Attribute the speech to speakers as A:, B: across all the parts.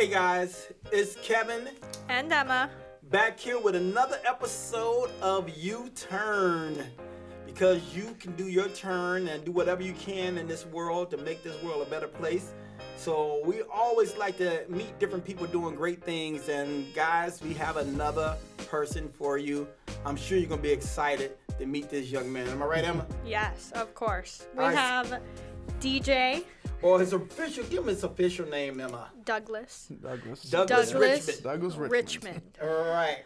A: Hey guys, it's Kevin
B: And Emma.
A: back here with another episode of U-Turn. Because you can do your turn and do whatever you can in this world to make this world a better place. So we always like to meet different people doing great things. And guys, we have another person for you. I'm sure you're going to be excited to meet this young man. Am I right, Emma?
B: Yes, of course. We
A: All right.
B: have DJ
A: Or his official, give him his official name, Emma.
B: Douglas
A: Douglas Richmond.
C: Douglas
B: Richmond.
A: All right.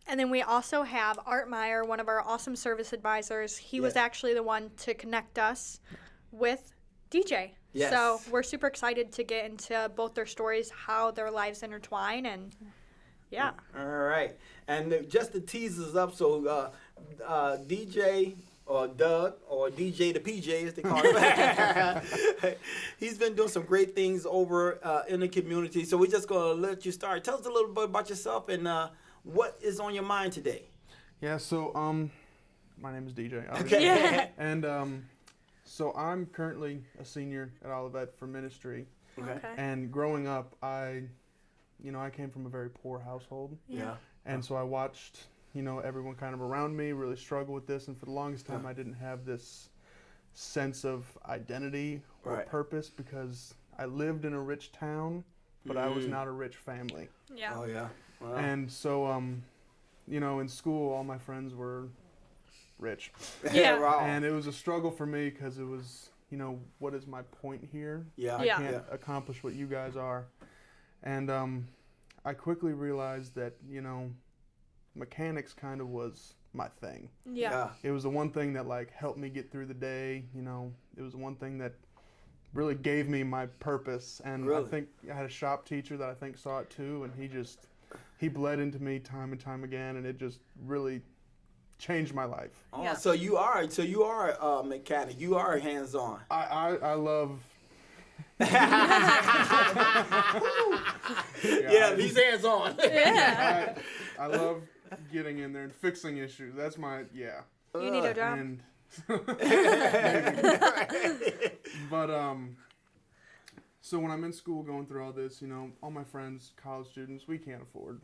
B: And then we also have Art Meyer, one of our awesome service advisors. He was actually the one to connect us with DJ.
A: Yes.
B: So we're super excited to get into both their stories, how their lives intertwine, and yeah.
A: All right. And just to tease us up, so DJ or Doug or DJ the PJ as they call him, he's been doing some great things over in the community. So we're just going to let you start. Tell us a little bit about yourself and what is on your mind today.
C: Yeah, so my name is DJ.
A: Okay.
B: Yeah.
C: And so I'm currently a senior at Olivet for ministry.
B: Okay.
C: And growing up, I came from a very poor household.
A: Yeah.
C: And so I watched, everyone kind of around me really struggle with this. And for the longest time, I didn't have this sense of identity or purpose because I lived in a rich town, but I was not a rich family.
B: Yeah.
A: Oh, yeah. Wow.
C: And so, in school, all my friends were rich.
B: Yeah.
A: Wow.
C: And it was a struggle for me because it was, what is my point here?
A: Yeah.
C: I
B: Yeah.
C: can't accomplish what you guys are. And I quickly realized that, mechanics kind of was my thing.
B: Yeah.
C: It was the one thing that helped me get through the day. It was the one thing that really gave me my purpose. And
A: Really?
C: I think I had a shop teacher that I think saw it too, and he bled into me time and time again, and it just really changed my life.
A: Oh,
B: Yeah.
A: so you are a mechanic. You are hands-on.
C: I love.
A: Yeah, he's hands-on.
B: Yeah.
C: I love getting in there and fixing issues. That's my
B: You need a job.
C: And but so when I'm in school going through all this, all my friends, college students, we can't afford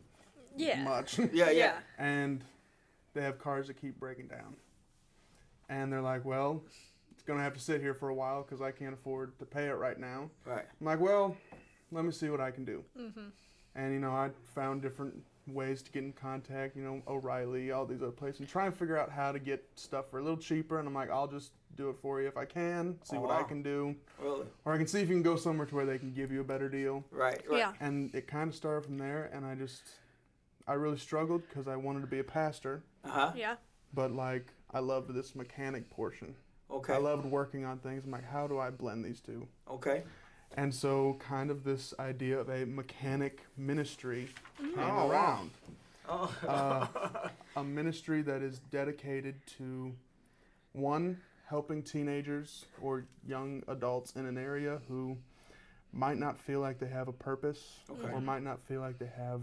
B: Yeah.
C: much.
A: Yeah.
C: And they have cars that keep breaking down. And they're like, well, it's going to have to sit here for a while because I can't afford to pay it right now.
A: Right.
C: I'm like, well, let me see what I can do.
B: Mm-hmm.
C: And, I found different ways to get in contact, O'Reilly, all these other places, and try and figure out how to get stuff for a little cheaper. And I'm like, I'll just do it for you if I can, see what I can do.
A: Really?
C: Or I can see if you can go somewhere to where they can give you a better deal.
A: Right.
B: Yeah.
C: And it kind of started from there, and I really struggled because I wanted to be a pastor,
A: Uh-huh.
B: Yeah.
C: but I loved this mechanic portion.
A: Okay.
C: I loved working on things. I'm like, how do I blend these two?
A: Okay.
C: And so kind of this idea of a mechanic ministry came
A: Oh, wow.
C: around.
A: Oh.
C: A ministry that is dedicated to, one, helping teenagers or young adults in an area who might not feel like they have a purpose
A: Okay.
C: or might not feel like they have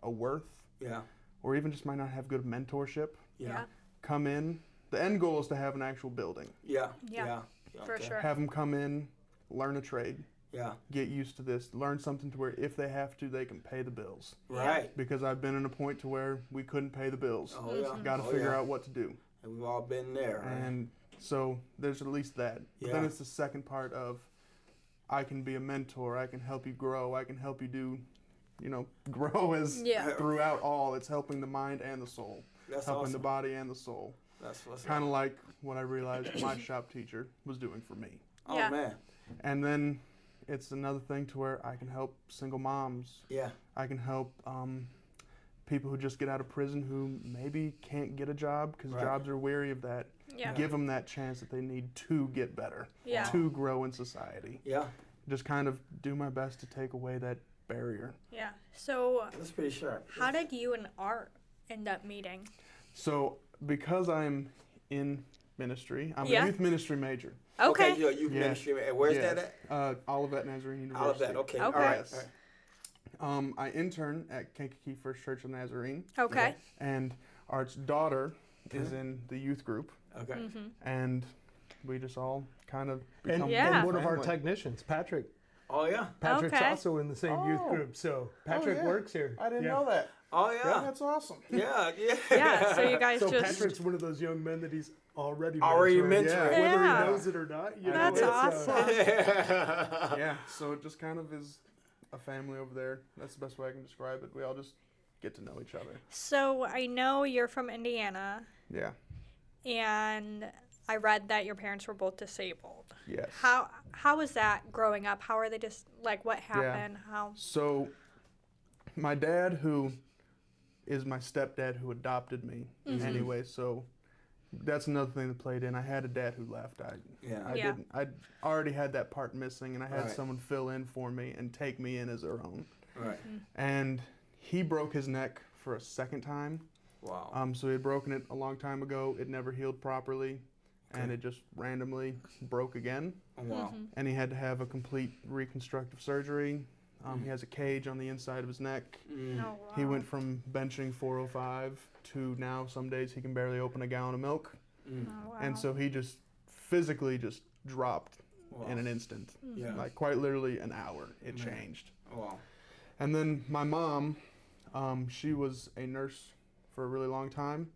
C: a worth
A: Yeah.
C: or even just might not have good mentorship.
A: Yeah.
C: Come in. The end goal is to have an actual building.
A: Yeah.
B: Yeah. For
A: Okay.
B: sure.
C: Have them come in, learn a trade,
A: Yeah.
C: get used to this, learn something to where if they have to, they can pay the bills.
A: Right.
C: Because I've been in a point to where we couldn't pay the bills.
A: Oh yeah.
C: Got to figure out what to do.
A: And we've all been there. Right?
C: And so there's at least that. But then
A: Yeah.
C: it's the second part of I can be a mentor, I can help you grow, I can help you do, grow as
B: Yeah.
C: throughout all. It's helping the mind and the soul,
A: That's
C: helping
A: awesome.
C: the body and the soul.
A: That's what's
C: Kind of like what I realized my shop teacher was doing for me.
A: Oh
B: Yeah.
A: man.
C: And then it's another thing to where I can help single moms.
A: Yeah.
C: I can help people who just get out of prison who maybe can't get a job because
A: Right.
C: jobs are weary of that.
B: Yeah.
C: Give them that chance that they need to get better,
B: Yeah.
C: to grow in society.
A: Yeah.
C: Just kind of do my best to take away that barrier.
B: Yeah. So,
A: That's pretty sharp.
B: how did you and Art end up meeting?
C: So because I'm in ministry, I'm
B: Yeah.
C: a youth ministry major.
B: Okay.
A: Youth
C: Yeah.
A: ministry. And where's
C: Yes.
A: that at?
C: Olivet Nazarene University.
A: Olivet. Okay.
B: Okay.
A: All right.
C: Yes.
A: All right.
C: I intern at Kankakee First Church of Nazarene,
B: Okay.
C: and Art's daughter is in the youth group,
A: Okay.
B: Mm-hmm.
C: and we just all kind of
D: And,
C: become
B: Yeah.
D: and one of our
C: family.
D: technicians, Patrick,
A: Oh yeah.
D: Patrick's
B: Okay.
D: also in the same youth
C: Oh.
D: group, so Patrick
C: yeah.
D: works here.
C: I didn't
D: Yeah.
C: know that.
A: Oh yeah.
C: That's awesome.
A: Yeah. Yeah.
B: Yeah, so you guys
D: So
B: just.
D: Patrick's one of those young men that he's already
A: mentoring.
D: whether
B: Yeah.
D: he knows it or not. You know,
B: That's
D: it's,
B: awesome.
C: Yeah, so it just kind of is a family over there. That's the best way I can describe it. We all just get to know each other.
B: So I know you're from Indiana,
C: Yeah.
B: and I read that your parents were both disabled.
C: Yes.
B: How was that growing up? How are they just like what happened? How?
C: So, my dad, who is my stepdad, who adopted me anyway, so that's another thing that played in. I had a dad who left. I
B: Yeah.
C: didn't. I already had that part missing, and I had
A: Right.
C: someone fill in for me and take me in as their own.
A: Right.
C: And he broke his neck for a second time.
A: Wow.
C: So he had broken it a long time ago. It never healed properly, and
A: Okay.
C: it just randomly broke again.
A: Oh, wow.
C: And he had to have a complete reconstructive surgery. He has a cage on the inside of his neck.
A: Mm.
B: Oh, wow.
C: He went from benching 405 to now some days he can barely open a gallon of milk.
A: Mm.
B: Oh, wow.
C: And so he just physically just dropped
A: Wow.
C: in an instant.
A: Yeah.
C: Like quite literally an hour. It
A: Man.
C: changed.
A: Wow.
C: And then my mom, she was a nurse for a really long time,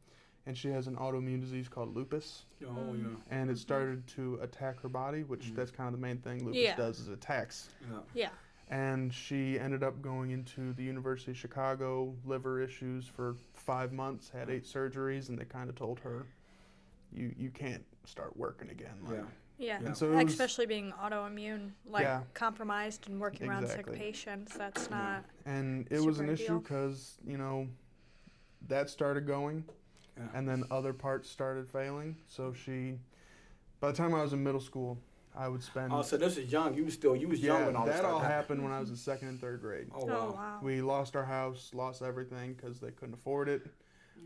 C: and she has an autoimmune disease called lupus,
A: Oh yeah.
C: and it started to attack her body, which that's kind of the main thing lupus
B: Yeah.
C: does is attacks.
A: Yeah.
B: Yeah.
C: And she ended up going into the University of Chicago, liver issues for 5 months, had 8 surgeries, and they kind of told her, you can't start working again. Like,
A: Yeah.
B: Yeah.
C: And so it was,
B: Especially being autoimmune, like
C: Yeah.
B: compromised and working around sick
C: Exactly.
B: patients. That's not.
C: and it was an
B: super
C: issue
B: ideal.
C: because, that started going,
A: Yeah.
C: and then other parts started failing. So by the time I was in middle school, I would spend.
A: Oh, so this is young. You was young when all this
C: that all
A: started
C: happened when I was in 2nd and 3rd grade.
A: Oh
B: Oh
A: wow.
B: wow.
C: We lost our house, lost everything because they couldn't afford it.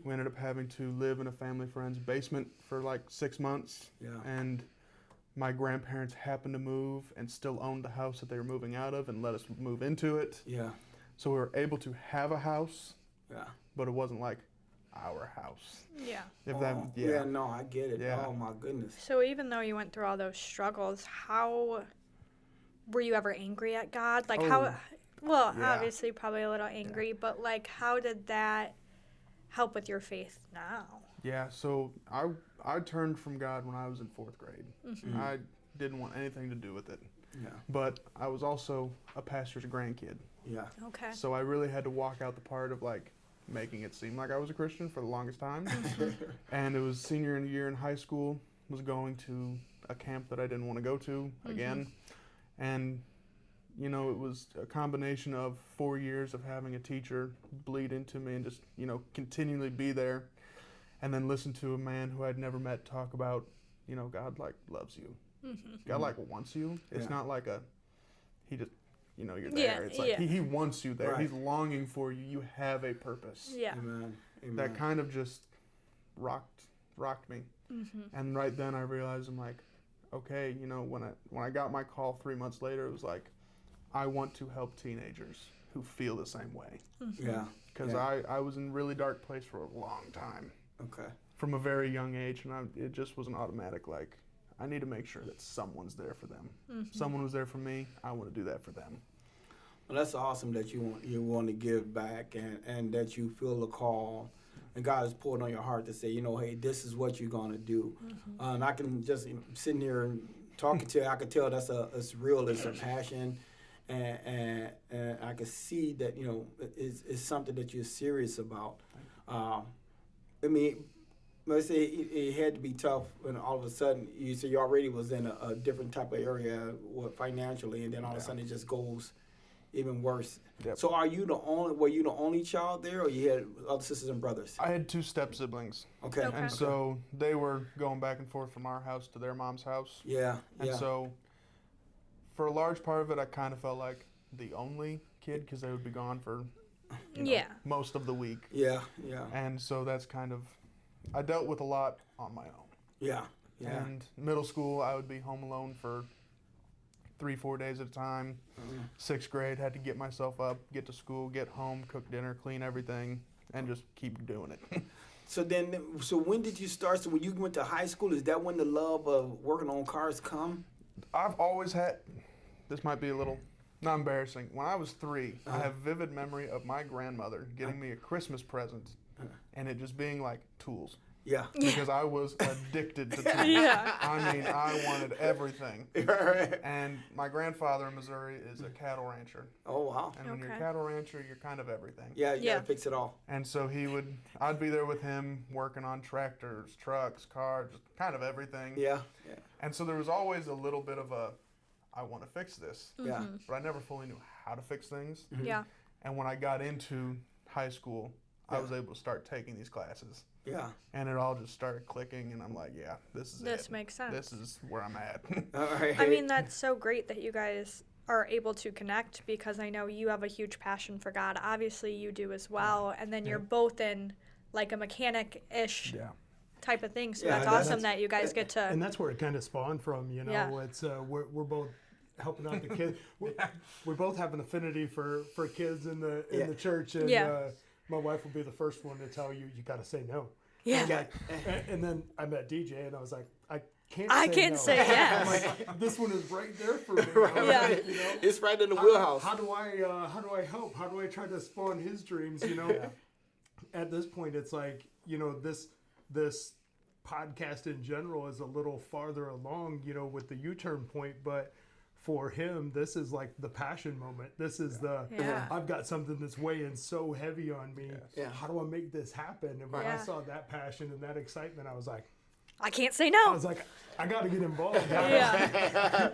C: We ended up having to live in a family friend's basement for like 6 months.
A: Yeah.
C: And my grandparents happened to move and still owned the house that they were moving out of and let us move into it.
A: Yeah.
C: So we were able to have a house,
A: Yeah.
C: but it wasn't like our house.
B: Yeah.
C: If that,
A: Oh,
C: yeah.
A: no, I get it.
C: Yeah.
A: Oh my goodness.
B: So even though you went through all those struggles, how were you ever angry at God? Like how?
C: Oh,
B: Well,
C: yeah.
B: obviously probably a little angry, but like how did that help with your faith now?
C: Yeah, so I turned from God when I was in 4th grade.
A: Mm-hmm.
C: I didn't want anything to do with it.
A: Yeah.
C: But I was also a pastor's grandkid.
A: Yeah.
B: Okay.
C: So I really had to walk out the part of like making it seem like I was a Christian for the longest time. And it was senior year in high school, was going to a camp that I didn't want to go to again. And it was a combination of 4 years of having a teacher bleed into me and just, continually be there, and then listen to a man who I'd never met talk about, God like loves you. God like wants you. It's
A: Yeah.
C: not like he just, you're there.
B: Yeah,
C: It's like
B: yeah.
C: he wants you there.
A: Right.
C: He's longing for you. You have a purpose.
B: Yeah.
A: Amen. Amen.
C: That kind of just rocked me. And right then I realized I'm like, okay, when I got my call 3 months later, it was like, I want to help teenagers who feel the same way.
A: Yeah.
C: Because
A: Yeah.
C: I was in a really dark place for a long time
A: Okay.
C: from a very young age, and it just was an automatic, like, I need to make sure that someone's there for them. Someone was there for me. I want to do that for them.
A: Well, that's awesome that you want to give back and that you feel the call, and God has poured on your heart to say, hey, this is what you're gonna do. And I can just sitting here and talking to you, I could tell it's real, it's a passion, and I can see that it's something that you're serious about. I mean, let's say it had to be tough when all of a sudden you say you already was in a different type of area financially, and then all of a sudden it just goes even worse.
C: Yep.
A: So were you the only child there, or you had other sisters and brothers?
C: I had 2 step siblings,
A: Okay.
B: Okay.
C: and so they were going back and forth from our house to their mom's house.
A: Yeah.
C: And
A: Yeah.
C: so for a large part of it, I kind of felt like the only kid because they would be gone for
B: Yeah.
C: most of the week.
A: Yeah. Yeah.
C: And so that's kind of, I dealt with a lot on my own.
A: Yeah. Yeah.
C: And middle school, I would be home alone for 3-4 days at a time. 6th grade, had to get myself up, get to school, get home, cook dinner, clean everything, and just keep doing it.
A: So when did you start? So when you went to high school, is that when the love of working on cars come?
C: I've always had, this might be a little Not embarrassing. When I was 3, I have vivid memory of my grandmother getting me a Christmas present, and it just being like tools.
A: Yeah.
C: Because I was addicted to tools.
B: Yeah.
C: I mean, I wanted everything.
A: Right.
C: And my grandfather in Missouri is a cattle rancher.
A: Oh, wow.
C: And when you're a
B: Okay.
C: cattle rancher, you're kind of everything.
A: Yeah, you
B: Yeah.
A: gotta fix it all.
C: And so I'd be there with him working on tractors, trucks, cars, just kind of everything.
A: Yeah.
C: And so there was always a little bit of I want to fix this.
A: Yeah.
C: But I never fully knew how to fix things.
B: Yeah.
C: And when I got into high school, I was able to start taking these classes.
A: Yeah.
C: And it all just started clicking, and I'm like, yeah, this is
B: This
C: it.
B: makes sense.
C: This is where I'm at.
A: All right.
B: I mean, that's so great that you guys are able to connect, because I know you have a huge passion for God. Obviously, you do as well. And then you're both in like a mechanic-ish
C: Yeah.
B: type of thing. So
A: Yeah,
B: that's awesome that you guys get to.
D: And that's where it kind of spawned from, you know.
B: Yeah.
D: It's we're both helping out the kids. We both have an affinity for kids in the church, and
B: Yeah.
D: My wife will be the first one to tell you got to say no.
B: Yeah.
D: And then I met DJ, and I was like, I can't
B: can't
D: no.
B: say yes.
D: I'm like, this one is right there for me.
B: Yeah.
D: You know?
A: It's right in the wheelhouse.
D: How do I help? How do I try to spawn his dreams? You know, at this point, it's like, you know, this podcast in general is a little farther along, you know, with the U-turn point, but for him, this is like the passion moment. This is I've got something that's weighing so heavy on me.
A: Yeah.
D: How do I make this happen? And when I
B: Yeah.
D: saw that passion and that excitement, I was like,
B: I can't say no.
D: I got to get involved.
B: Yeah.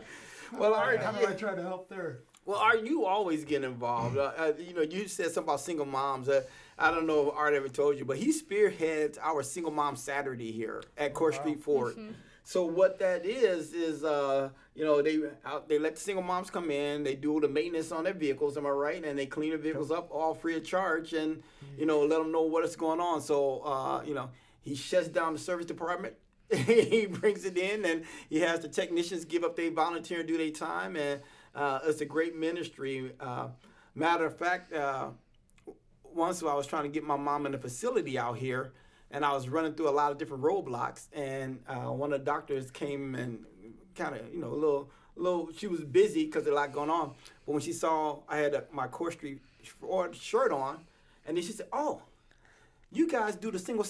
A: Well,
D: How do I try to help there?
A: Well, are you always getting involved? You know, you said something about single moms. I don't know if Art ever told you, but he spearheads our Single Mom Saturday here at Court Street Ford. So what that is you know, they let the single moms come in, they do the maintenance on their vehicles, am I right? And they clean the vehicles up all free of charge, and you know, let them know what is going on. So you know, he shuts down the service department. He brings it in, and he has the technicians give up their volunteer and do their time, and it's a great ministry. Matter of fact, once I was trying to get my mom in a facility out here, and I was running through a lot of different roadblocks, and one of the doctors came and kind of, you know, a little. She was busy because there's a lot going on, but when she saw I had my Court Street shirt on, and then she said, "Oh, you guys do the Single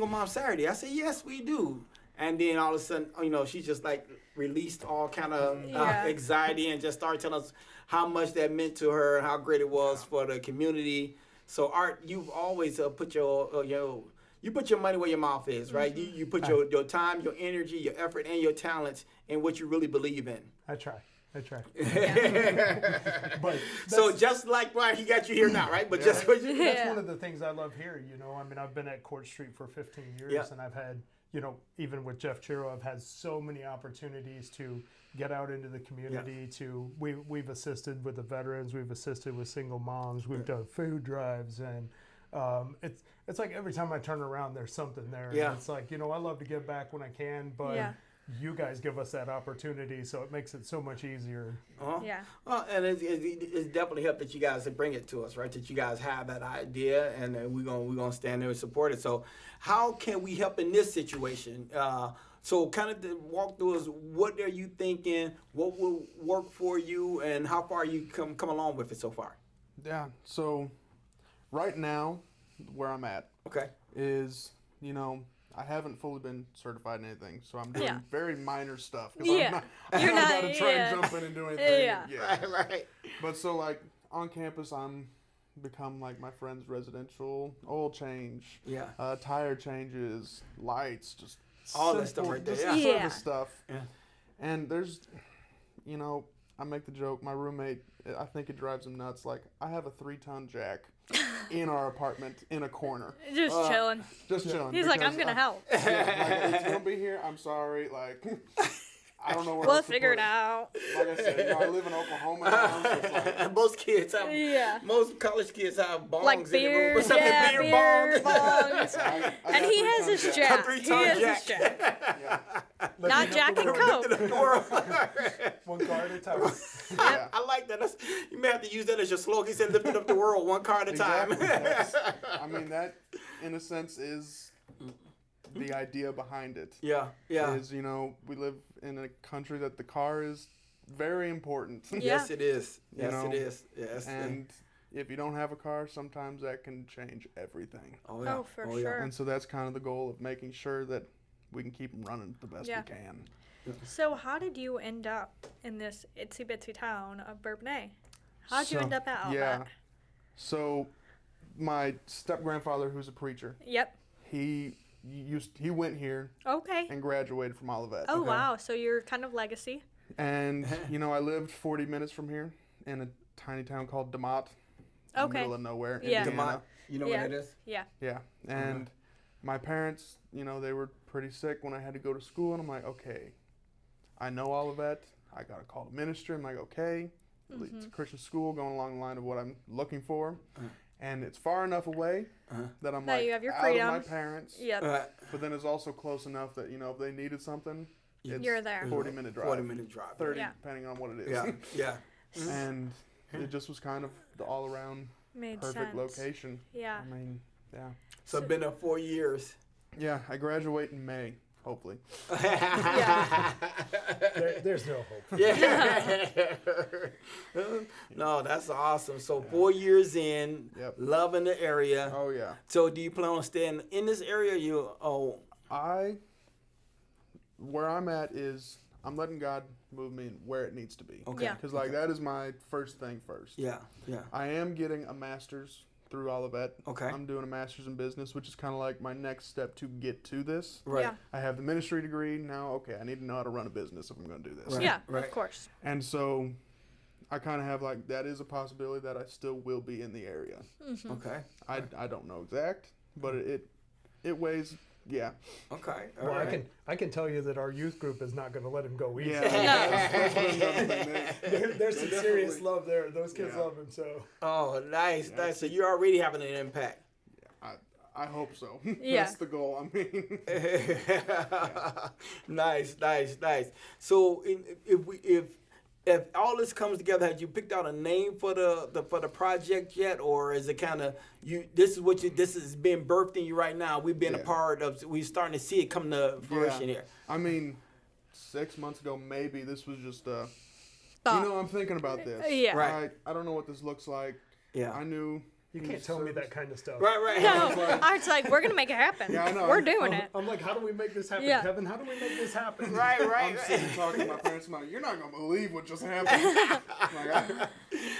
A: Mom Saturday?" I said, "Yes, we do." And then all of a sudden, you know, she just like released all kind of anxiety and just started telling us how much that meant to her and how great it was for the community. So Art, you've always put you put your money where your mouth is, right? You put your time, your energy, your effort, and your talents in what you really believe in.
D: I try.
A: But so just like why he got you here now, right? But just what you,
D: that's one of the things I love here. You know, I mean, I've been at Court Street for 15 years, and I've had, you know, even with Jeff Chiro, I've had so many opportunities to get out into the community. We've assisted with the veterans, we've assisted with single moms, we've done food drives, and it's like every time I turn around, there's something there. And it's like, you know, I love to give back when I can, but you guys give us that opportunity, so it makes it so much easier.
B: Yeah.
A: Well, and it's definitely helped that you guys bring it to us, right? That you guys have that idea, and we're gonna stand there and support it. So, how can we help in this situation? So, kind of walk through us. What are you thinking? What will work for you, and how far you come along with it so far?
C: Yeah. So, right now, where I'm at, is, you know, I haven't fully been certified in anything, so I'm doing very minor stuff.
B: Yeah.
C: I'm not about to try and jump in and do anything.
B: Yeah.
A: Right.
C: But so, like, on campus, I'm become, like, my friend's residential oil change, tire changes, lights, just
A: all that stuff right there.
C: service stuff.
A: Yeah.
C: And there's, you know, I make the joke, my roommate, I think it drives him nuts, like, I have a 3-ton jack in our apartment in a corner.
B: Just chilling.
C: Just chilling.
B: He's like, I'm going to help.
C: Like, it's going to be here. I'm sorry. Like, I don't know where
B: We'll
C: else to
B: figure
C: put
B: it out.
C: Like I said, you know, I live in Oklahoma now. So it's like,
A: most kids have, most college kids have bongs
B: like
A: in the
B: beer,
A: room or something.
B: beer
A: bongs.
B: bongs.
C: I
B: And he has his jack. He has his jack. Not Jack and Coke.
D: One car at a time.
A: I like that. You may have to use that as your slogan. He said, lifting up the world one car at a time.
C: I mean, that, in a sense, is the idea behind it.
A: Yeah.
C: Is, you know, we live in a country that the car is very important.
B: Yeah.
A: Yes, it is.
C: You
A: Yes,
C: know,
A: it is. Yes.
C: And if you don't have a car, sometimes that can change everything.
A: Oh, yeah.
B: Oh, for
A: yeah.
B: sure.
C: And so that's kind of the goal of making sure that we can keep them running the best
B: Yeah.
C: we can.
B: So how did you end up in this itsy bitsy town of Bourbonnais? How'd you end up at Olivet?
C: Yeah. So my step grandfather, who's a preacher,
B: Yep.
C: he went here
B: Okay.
C: and graduated from Olivet.
B: Oh, wow. So you're kind of legacy.
C: And I lived 40 minutes from here in a tiny town called DeMott, in the
B: Okay.
C: middle of nowhere,
B: Yeah.
C: Indiana.
A: DeMott, you know
B: Yeah.
A: what it is?
B: Yeah.
C: Yeah. And my parents, they were pretty sick when I had to go to school, and I'm like, okay, I know Olivet. I got a call to ministry. I'm like, okay, it's a Christian school going along the line of what I'm looking for. And it's far enough away that I'm
B: That
C: like
B: you have your
C: out
B: freedom.
C: of my parents.
B: Yep.
C: But then it's also close enough that, if they needed something, it's
B: You're there.
C: 40-minute drive.
A: 40-minute drive.
C: 30,
B: Yeah.
C: depending on what it is.
A: Yeah. Yeah.
C: And it just was kind of the all-around
B: Made
C: perfect
B: sense.
C: location.
B: Yeah.
C: I mean, yeah.
A: So I've been there 4 years.
C: Yeah, I graduate in May, hopefully.
B: Yeah.
D: There's no hope.
A: Yeah. No, that's awesome. So 4 years in,
C: Yep.
A: loving the area.
C: Oh, yeah.
A: So do you plan on staying in this area?
C: Where I'm at is I'm letting God move me where it needs to be.
A: Okay.
B: Yeah.
C: Because, that is my first thing first.
A: Yeah. Yeah.
C: I am getting a master's through Olivet.
A: Okay.
C: I'm doing a master's in business, which is kind of like my next step to get to this.
A: Right.
B: Yeah.
C: I have the ministry degree. Now, okay, I need to know how to run a business if I'm going to do this.
A: Right.
B: Yeah.
A: Right.
B: Of course.
C: And so I kind of have that is a possibility that I still will be in the area.
A: Okay.
C: I don't know exact, but it weighs, yeah.
A: Okay. All
D: Well,
A: right.
D: I can tell you that our youth group is not going to let him go easy.
C: Yeah. That's another thing.
D: There's some serious
C: Definitely.
D: love there. Those kids
C: Yeah.
D: love him so.
A: Oh, nice, nice. So you're already having an impact.
C: I hope so.
B: Yeah.
C: That's the goal. I mean,
A: Nice. So if all this comes together, had you picked out a name for the project yet, or is it kind of this is being birthed in you right now? We've been a
C: Yeah.
A: part of. We're starting to see it come to fruition here.
C: I mean, 6 months ago, maybe this was just
B: Thought.
C: I'm thinking about this.
B: Yeah.
A: Right.
C: I don't know what this looks like.
A: Yeah.
C: I knew.
D: You
C: he
D: can't tell me
C: serves-
D: that kind of stuff.
A: Right.
B: No, I was like, we're gonna make it happen.
C: Yeah, I know.
B: We're doing it.
D: I'm like, how do we make this happen,
B: Yeah.
D: Kevin? How do we make this happen?
A: Right.
C: I'm sitting talking to my parents. I'm like, you're not gonna believe what just happened.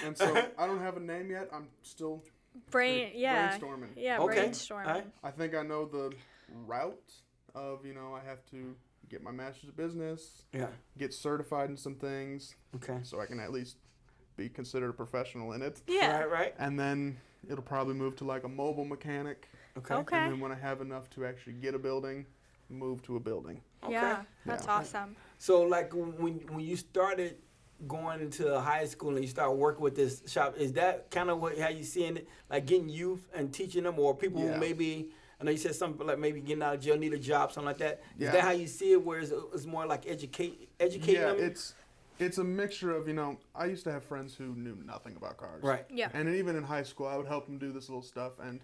C: And so I don't have a name yet. I'm still brainstorming.
B: Yeah,
A: Okay.
B: brainstorming.
A: All right.
C: I think I know the route of I have to get my master's of business,
A: Yeah.
C: get certified in some things,
A: Okay.
C: so I can at least be considered a professional in it.
B: Yeah.
A: Right.
C: And then it'll probably move to a mobile mechanic.
A: Okay.
B: Okay.
C: And then when I have enough to actually get a building, move to a building.
B: Yeah, that's
C: Yeah.
B: awesome.
A: So like when you started going into high school and you started working with this shop, is that kind of how you seeing it? Like getting youth and teaching them, or people
C: Yeah.
A: who maybe, I know you said something like maybe getting out of jail, need a job, something like that. Is
C: Yeah.
A: that how you see it, where it's more like educating
C: Yeah,
A: them?
C: it's a mixture of, I used to have friends who knew nothing about cars.
A: Right.
B: Yeah.
C: And then even in high school, I would help them do this little stuff, and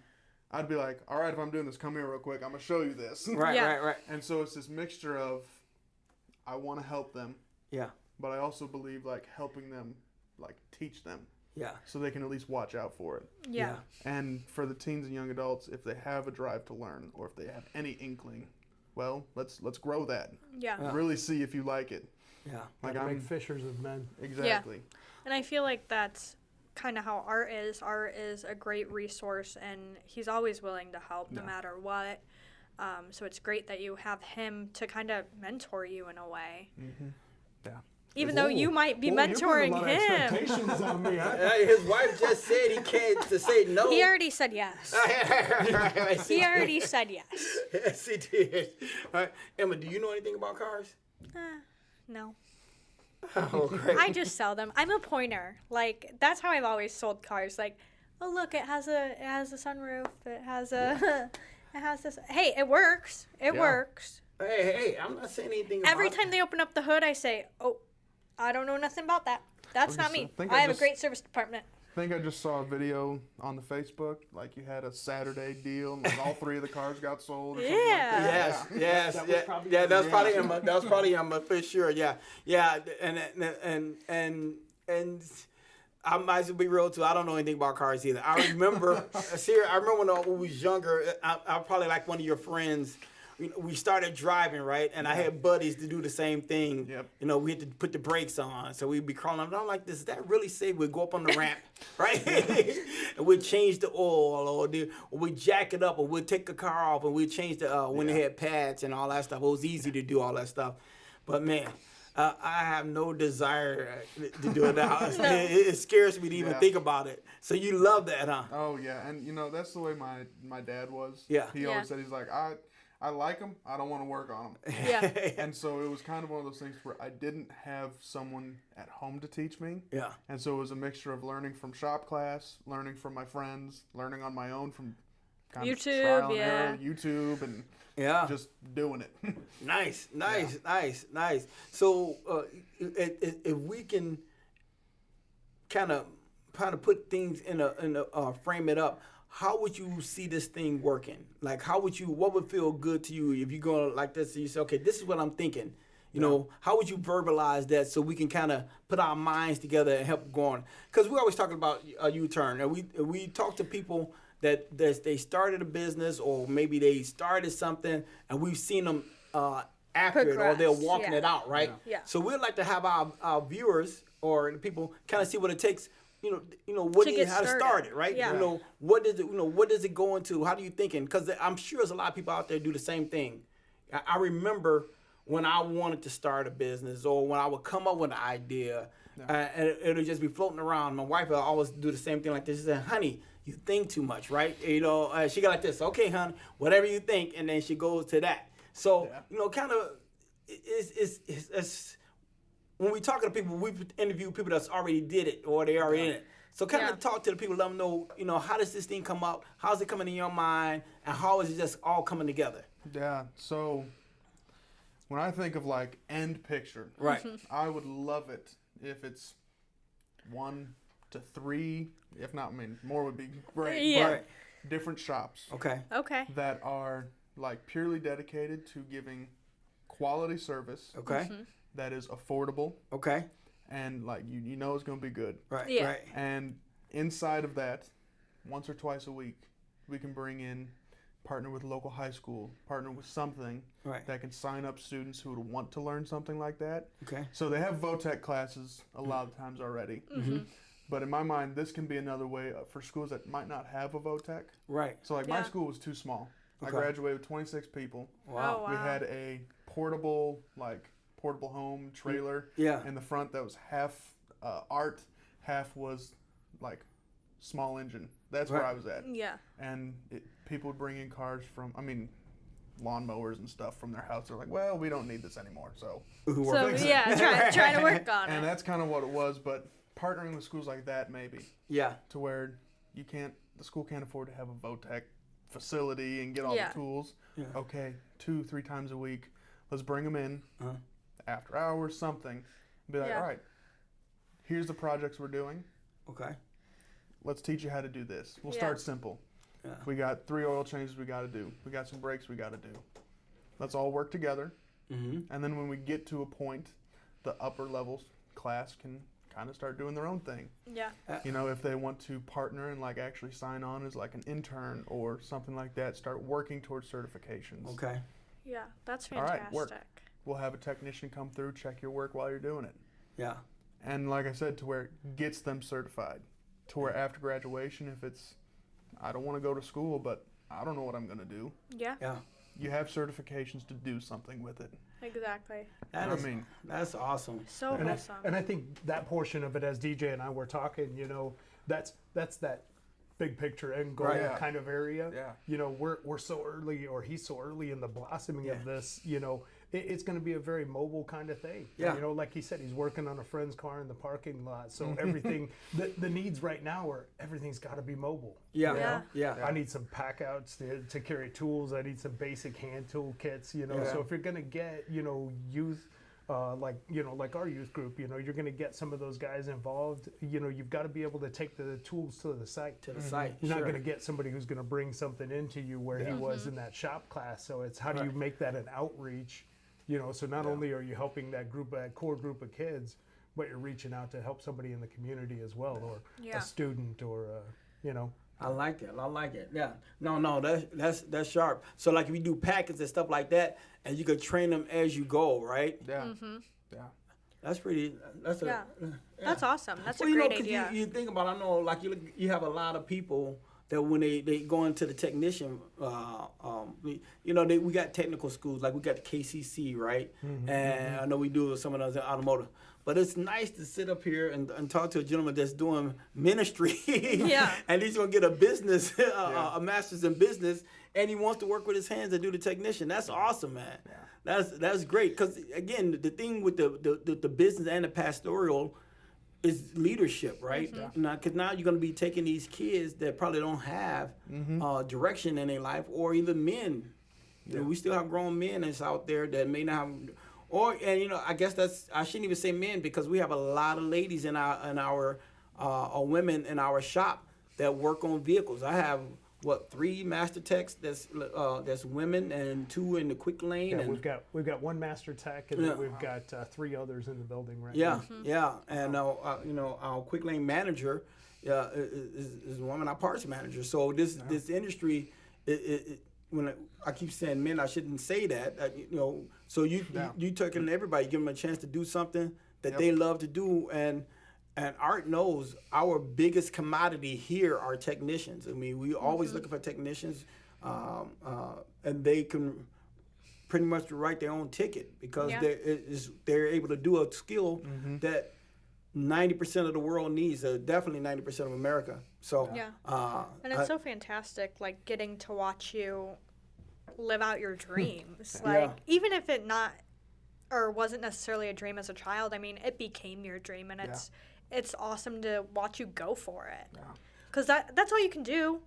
C: I'd be like, all right, if I'm doing this, come here real quick. I'm going to show you this.
A: Right,
B: Yeah.
A: right.
C: And so it's this mixture of, I want to help them,
A: Yeah.
C: but I also believe, helping them, teach them,
A: Yeah.
C: so they can at least watch out for it.
B: Yeah.
C: And for the teens and young adults, if they have a drive to learn, or if they have any inkling, well, let's grow that.
B: Yeah.
A: Yeah.
C: Really see if you like it.
A: Yeah.
C: Like
D: Gotta
C: I'm
D: make fishers of men.
C: exactly.
B: And I feel like that's kind of how Art is. Art is a great resource, and he's always willing to help no
C: Yeah.
B: matter what. So it's great that you have him to kind of mentor you in a way.
C: Mm-hmm. Yeah.
B: Even though you might be
D: Whoa, you put a
B: mentoring
D: lot of
B: him.
D: expectations on me.
A: His wife just said he can't to say no.
B: He already said yes. He already said yes.
A: Yes, he did. All right. Emma, do you know anything about cars?
B: No.
A: Oh, great.
B: I just sell them. I'm a pointer. That's how I've always sold cars. Oh look, it has a sunroof. It has a it has this. Hey, it works. It
C: Yeah.
B: works.
A: Hey, I'm not saying anything
B: Every
A: about
B: time they open up the hood, I say, "Oh, I don't know nothing about that. That's not me.
C: think
B: I
C: I
B: have a
C: just-
B: great service department."
C: think I just saw a video on the Facebook, like you had a Saturday deal, and like all 3 of the cars got sold. Or something like that.
A: Yes, that was probably him for sure. Yeah, and I might as well be real too. I don't know anything about cars either. I remember, when I was younger. I probably like one of your friends. We started driving, right? And I had buddies to do the same thing.
C: Yep.
A: You know, we had to put the brakes on. So we'd be crawling up. And I'm like, is that really safe? We'd go up on the ramp, right? And we'd change the oil, or we'd jack it up, or we'd take the car off, and we'd change the, when they had pads and all that stuff. It was easy to do all that stuff. But, man, I have no desire to do it now. It scares me to even think about it. So you love that, huh?
C: Oh, yeah. And, that's the way my dad was.
A: Yeah.
C: He always said, he's like, I like them. I don't want to work on them.
B: Yeah.
C: And so it was kind of one of those things where I didn't have someone at home to teach me.
A: Yeah.
C: And so it was a mixture of learning from shop class, learning from my friends, learning on my own from kind of trial and error, YouTube, and just doing it.
A: Nice. So if we can kind of put things in a frame it up, how would you see this thing working? Like, what would feel good to you if you go like this and you say, okay, this is what I'm thinking. You know, how would you verbalize that so we can kind of put our minds together and help go on? Because we're always talking about a U-turn. And we talk to people that they started a business, or maybe they started something, and we've seen them after it, or they're walking it out, right?
B: Yeah.
A: So we'd like to have our viewers or the people kind of see what it takes. How to start it, right?
B: Yeah.
A: What does it go into? How do you thinking? Because I'm sure there's a lot of people out there do the same thing. I remember when I wanted to start a business, or when I would come up with an idea, and it would just be floating around. My wife would always do the same thing like this. She said, honey, you think too much, right? She got like this, okay, honey, whatever you think, and then she goes to that. So, kind of, it's when we talk to people, we interview people that's already did it, or they already in it. So kind of talk to the people, let them know, how does this thing come up? How's it coming in your mind? And how is it just all coming together?
C: Yeah, so when I think of like end picture,
A: right,
C: I would love it if it's 1 to 3, if not, more would be great.
B: Yeah.
C: But different shops.
A: Okay.
C: That are like purely dedicated to giving quality service.
A: Okay.
B: Mm-hmm.
C: That is affordable.
A: Okay.
C: And like you know it's going to be good.
A: Right.
B: Yeah.
A: Right.
C: And inside of that, once or twice a week, we can bring in, partner with local high school, partner with something that can sign up students who would want to learn something like that.
A: Okay.
C: So they have VOTEC classes a lot of times already.
B: Mm-hmm.
C: But in my mind, this can be another way for schools that might not have a VOTEC.
A: Right.
C: So like my school was too small.
A: Okay.
C: I graduated with 26 people.
A: Wow.
B: Oh, wow.
C: We had a portable home trailer in the front that was half art, half was like small engine. That's where I was at.
B: Yeah.
C: And people would bring in cars from, lawnmowers and stuff from their house. They're like, well, we don't need this anymore. So
B: trying to work on it.
C: And that's kind of what it was. But partnering with schools like that, maybe.
A: Yeah.
C: To where the school can't afford to have a VOTEC facility and get all the tools.
A: Yeah.
C: Okay, 2-3 times a week, let's bring them in after hours, something. Be like, all right, here's the projects we're doing.
A: Okay.
C: Let's teach you how to do this. We'll start simple. Yeah. We got 3 oil changes we got to do. We got some brakes we got to do. Let's all work together. Mm-hmm. And then when we get to a point, the upper levels class can kind of start doing their own thing.
B: Yeah.
C: If they want to partner and like actually sign on as like an intern or something like that, start working towards certifications.
A: Okay.
B: Yeah, that's fantastic.
C: All right, work. We'll have a technician come through, check your work while you're doing it.
A: Yeah.
C: And like I said, to where it gets them certified. To where after graduation, if it's, I don't want to go to school, but I don't know what I'm going to do.
B: Yeah.
A: Yeah.
C: You have certifications to do something with it.
B: Exactly.
A: That's awesome.
B: So awesome.
D: And I think that portion of it, as DJ and I were talking, that's that big picture end goal kind of area.
C: Yeah.
D: We're so early, or he's so early in the blossoming of this, it's going to be a very mobile kind of thing.
A: Yeah.
D: Like he said, he's working on a friend's car in the parking lot. So everything, the needs right now are everyth's got to be mobile.
A: Yeah. Yeah.
D: I need some pack outs to carry tools. I need some basic hand tool kits, So if you're going to get, youth like our youth group, you're going to get some of those guys involved. You've got to be able to take the tools to the site. You're not going to get somebody who's going to bring something into you where he was in that shop class. So it's how do you make that an outreach? So not only are you helping that core group of kids, but you're reaching out to help somebody in the community as well, or a student, or
A: I like it. Yeah. No, that's sharp. So like if you do packets and stuff like that, and you could train them as you go, right?
C: Yeah.
A: Yeah. That's pretty. That's
B: That's awesome. That's a
A: you
B: great
A: know, 'cause
B: idea.
A: You think about, I know, like you have a lot of people that when they go into the technician, we got technical schools, like we got the KCC, right? And I know we do some of those in automotive. But it's nice to sit up here and talk to a gentleman that's doing ministry. And he's going to get a business, a master's in business, and he wants to work with his hands and do the technician. That's awesome, man. Yeah. That's great. Because, again, the thing with the business and the pastoral is leadership, right? Because now you're going to be taking these kids that probably don't have direction in their life, or even men. We still have grown men that's out there that may not have... I guess I shouldn't even say men, because we have a lot of ladies in our women in our shop that work on vehicles. I have 3 master techs that's women, and 2 in the quick lane.
D: Yeah,
A: and
D: we've got 1 master tech, and then we've got 3 others in the building right
A: now. And our quick lane manager is a woman, our parts manager. So this industry, when I keep saying men, I shouldn't say that. So you taking everybody, give them a chance to do something that they love to do, and Art knows our biggest commodity here are technicians. I mean, we always looking for technicians, and they can pretty much write their own ticket, because they're able to do a skill that 90% of the world needs, definitely 90% of America. So
B: and it's so fantastic, like getting to watch you live out your dreams. Like even if it wasn't necessarily a dream as a child, I mean, it became your dream, and it's awesome to watch you go for it. Because that's all you can do.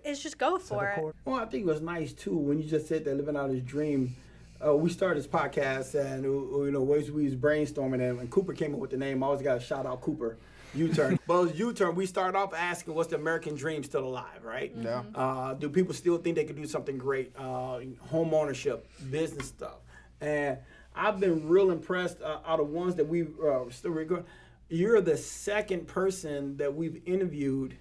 B: Is just go for it.
A: Well, I think it was nice too when you just said that living out his dream. We started this podcast, and we was brainstorming, and when Cooper came up with the name, I always got to shout out Cooper. U-turn. Well, it's U-turn. We started off asking, what's the American dream still alive, right? Yeah. Do people still think they can do something great? Home ownership, business stuff. And I've been real impressed out of ones that we still record. You're the second person that we've interviewed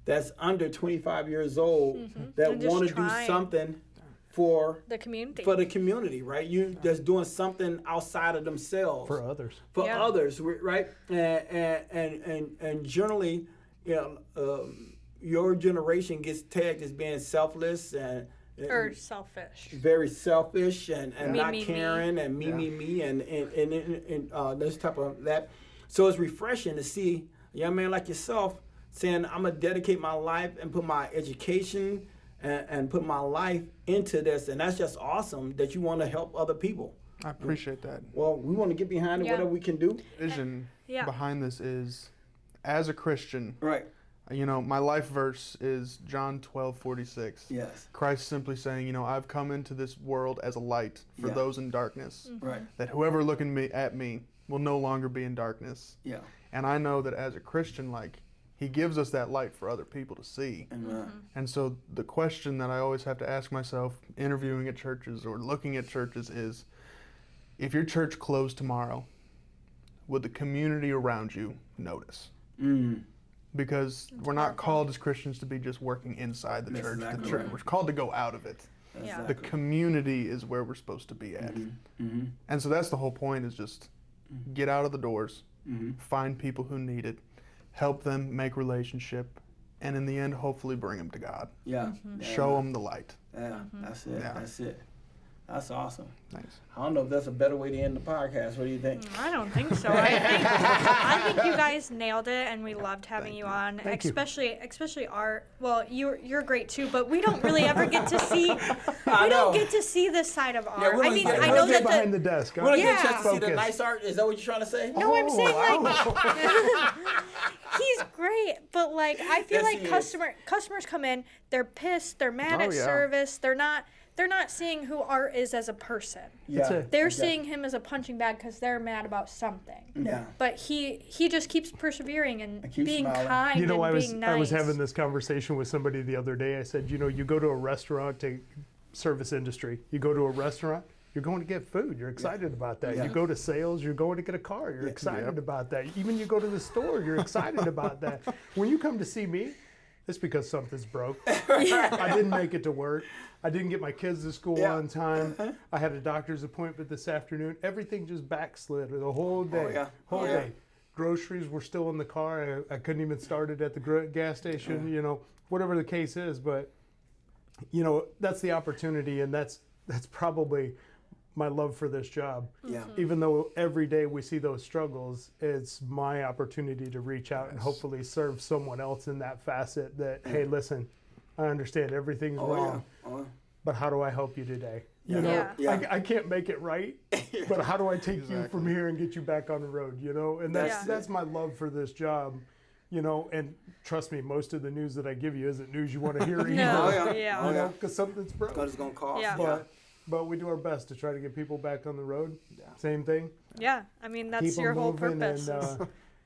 A: that's under 25 years old that want to do something for the community, right? You just doing something outside of themselves
D: for others,
A: right? And generally, your generation gets tagged as being selfless
B: or selfish,
A: very selfish, and not caring, and me, and this type of that. So it's refreshing to see a young man like yourself saying, "I'm gonna dedicate my life and put my education and put my life into this," and that's just awesome that you want to help other people.
C: I appreciate that.
A: Well, we want to get behind it, whatever we can do.
C: Vision behind this is, as a Christian,
A: right?
C: My life verse is John 12:46.
A: Yes.
C: Christ simply saying, I've come into this world as a light for those in darkness.
A: Right.
C: That whoever looking at me will no longer be in darkness.
A: Yeah.
C: And I know that as a Christian, He gives us that light for other people to see. And so the question that I always have to ask myself, interviewing at churches or looking at churches, is, if your church closed tomorrow, would the community around you notice? Because we're not called as Christians to be just working inside the church.
A: Exactly.
C: We're called to go out of it. The community is where we're supposed to be at. And so that's the whole point, is just get out of the doors, find people who need it, help them make relationship, and in the end, hopefully bring them to God. Show them the light.
A: That's it. That's it. That's awesome.
C: Thanks.
A: I don't know if that's a better way to end the podcast. What do you think?
B: I don't think so. I think you guys nailed it, and we loved having you on. Especially Art. Well, you're great too, but we don't really ever get to see. We don't get to see this side of Art. I mean, I know that
D: behind the desk.
A: We don't get a chance to see the nice art. Is that what you're trying to say?
B: No, I'm saying he's great, but like I feel
A: Yes,
B: like
A: he
B: customers come in, they're pissed, they're mad at
C: yeah.
B: service, they're not seeing who Art is as a person.
A: Yeah.
B: They're seeing him as a punching bag because they're mad about something.
A: Yeah.
B: But he just keeps persevering and
A: keeps
B: being
A: smiling.
B: kind
D: You know,
B: and being nice.
D: I was having this conversation with somebody the other day. I said, you know, you go to a restaurant, to service industry, you go to a restaurant, you're going to get food. You're excited about that.
A: Yeah.
D: You go to sales, you're going to get a car. You're excited about that. Even you go to the store, you're excited about that. When you come to see me, it's because something's broke. I didn't make it to work. I didn't get my kids to school on time. I had a doctor's appointment this afternoon. Everything just backslid the whole day. Whole day. Groceries were still in the car. I couldn't even start it at the gas station, you know, whatever the case is. But, you know, that's the opportunity, and that's probably my love for this job.
A: Yeah.
D: Even though every day we see those struggles, it's my opportunity to reach out and hopefully serve someone else in that facet that, hey, listen, I understand everything's wrong, but how do I help you today? You know, I can't make it right, but how do I take you from here and get you back on the road, you know? And that's my love for this job, you know, and trust me, most of the news that I give you isn't news you want to hear either. You know, because something's broke.
A: Because it's going to cost.
D: But we do our best to try to get people back on the road. Same thing.
B: Yeah, I mean, that's
D: Keep
B: your
D: 'em
B: whole
D: moving
B: purpose.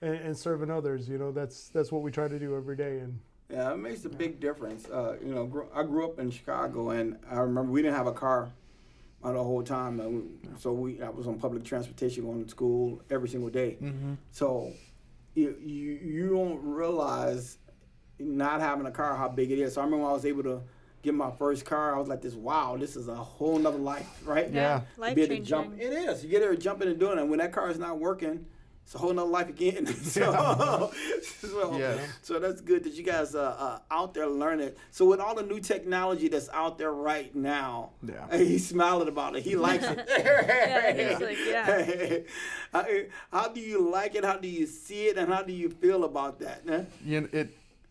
D: and serving others. You know, that's what we try to do every day. And
A: yeah, it makes a big difference. You know, I grew up in Chicago, and I remember we didn't have a car the whole time. I was on public transportation going to school every single day.
C: Mm-hmm.
A: So you don't realize not having a car how big it is. So I remember when I was able to get my first car, I was like, wow, this is a whole nother life, right?
C: Yeah.
B: Life
A: be able to
B: changing.
A: jump. It is. You get there jumping and doing it. And when that car is not working, it's a whole nother life again. So that's good that you guys are out there learning. So with all the new technology that's out there right now, he's smiling about it. He likes it.
B: He's like,
A: How do you like it? How do you see it? And how do you feel about that? Eh?
C: Yeah,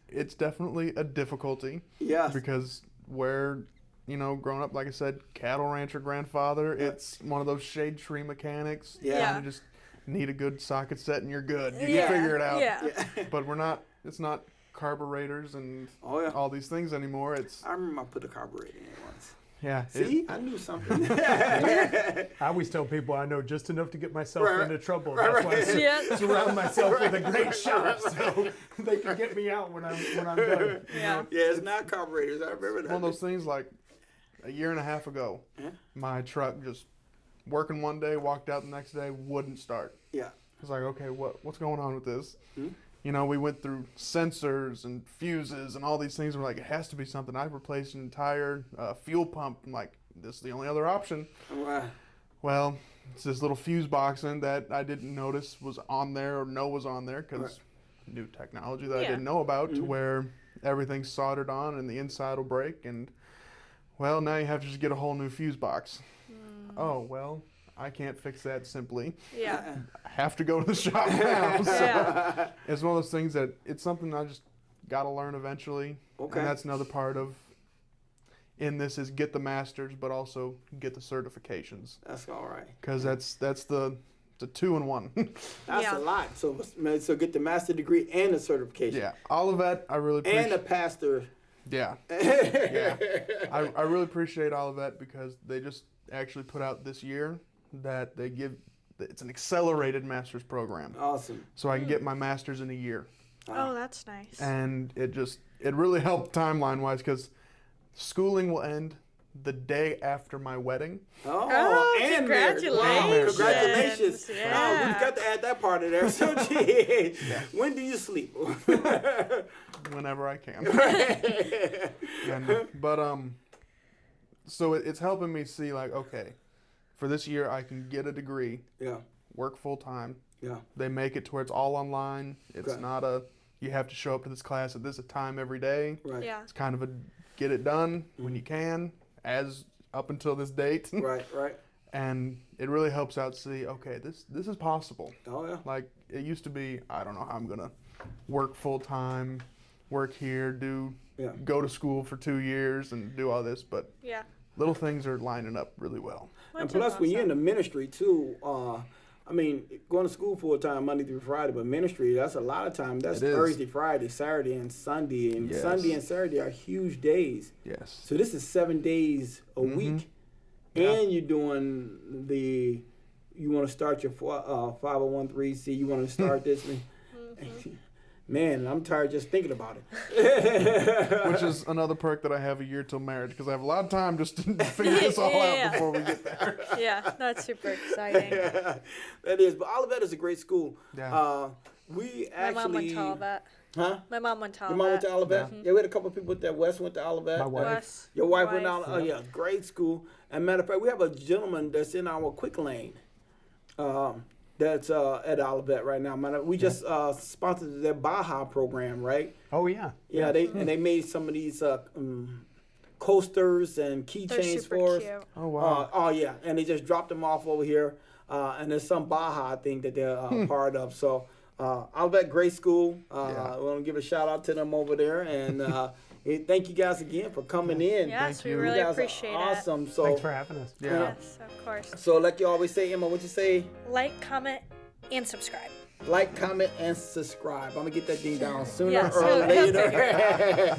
C: it's definitely a difficulty.
A: Yes.
C: Because you know, growing up, like I said, cattle rancher grandfather, it's one of those shade tree mechanics.
A: Yeah.
C: You just need a good socket set and you're good. You can figure it out.
B: Yeah.
C: But it's not carburetors and all these things anymore.
A: I remember I put a carburetor in it once.
C: Yeah.
A: See, I knew something.
D: I always tell people I know just enough to get myself into trouble. That's why I surround myself with a great shop so they can get me out when I'm done.
B: Yeah.
A: It's not carburetors. I remember that.
C: One of those things like a year and a half ago, my truck just working one day, walked out the next day, wouldn't start.
A: Yeah.
C: I was like, okay, what's going on with this?
A: Hmm?
C: You know, we went through sensors and fuses and all these things. We're like, it has to be something. I've replaced an entire fuel pump. I'm like, this is the only other option.
A: Wow.
C: Well, it's this little fuse box in that I didn't notice was on there or know was on there because new technology that I didn't know about to where everything's soldered on and the inside will break. And, well, now you have to just get a whole new fuse box. Oh, well, I can't fix that simply.
B: Yeah.
C: I have to go to the shop now. So it's one of those things that it's something I just got to learn eventually.
A: Okay.
C: And that's another part of in this is get the masters, but also get the certifications.
A: That's all right.
C: Because that's the 2-in-1.
A: That's a lot. So get the master degree and the certification.
C: Yeah. Olivet, I really appreciate.
A: And a pastor.
C: Yeah. Yeah. I really appreciate Olivet because they just actually put out this year that it's an accelerated master's program.
A: Awesome.
C: So I can get my master's in a year.
B: Oh, that's nice.
C: And it really helped timeline-wise because schooling will end the day after my wedding.
A: Oh, and
B: congratulations.
A: Wow, congratulations.
B: Yeah.
A: We've got to add that part in there. So, when do you sleep?
C: Whenever I can. So it's helping me see like, okay, for this year I can get a degree, work full time.
A: Yeah.
C: They make it to where it's all online. It's not you have to show up to this class at this time every day.
A: Right.
B: Yeah.
C: It's kind of a get it done when you can, as up until this date.
A: Right.
C: And it really helps out to see, okay, this is possible.
A: Oh, yeah.
C: Like, it used to be, I don't know how I'm going to work full-time, work here, go to school for 2 years and do all this, but little things are lining up really well.
A: And plus, when you're in the ministry, too, I mean, going to school full time Monday through Friday, but ministry, that's a lot of time. That's Thursday, Friday, Saturday, and Sunday. And Sunday and Saturday are huge days.
C: Yes.
A: So this is 7 days a week. Yeah. And you're doing you want to start your 501(c)(3), you want to start this. Man, I'm tired just thinking about it.
C: Which is another perk that I have a year till marriage, because I have a lot of time just to figure this all out before we get there.
B: Yeah, that's super exciting.
A: That is. But Olivet is a great school.
C: Yeah.
B: My mom went to Olivet.
A: Huh?
B: My mom went to Olivet.
A: Your mom went to Olivet? Yeah, we had a couple of people that West went to Olivet.
D: My wife.
A: Your wife went to Olivet? Oh, yeah, great school. And matter of fact, we have a gentleman that's in our quick lane. That's at Olivet right now. We just sponsored their Baja program, right?
D: Oh yeah.
A: Yeah, they made some of these coasters and keychains for us.
B: Cute.
C: Oh wow.
A: Oh yeah, and they just dropped them off over here. And there's some Baja thing that they're part of. So Olivet, great school. We want to give a shout out to them over there, and thank you guys again for coming in.
B: Yes, we
A: you
B: really
A: guys
B: appreciate
A: are awesome.
B: it.
A: So
D: thanks for having us.
C: Yeah.
B: Yes, of course.
A: So like you always say, Emma, what you say?
B: Like, comment, and subscribe.
A: Like, comment, and subscribe. I'm going to get that thing down sooner
B: Yes,
A: or
B: he'll
A: later.
B: figure it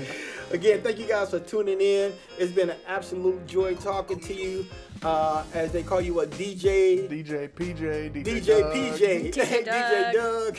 A: Again, thank you guys for tuning in. It's been an absolute joy talking to you. As they call you a DJ.
C: DJ PJ.
A: DJ
C: Doug.
A: PJ.
B: DJ
A: DJ Doug.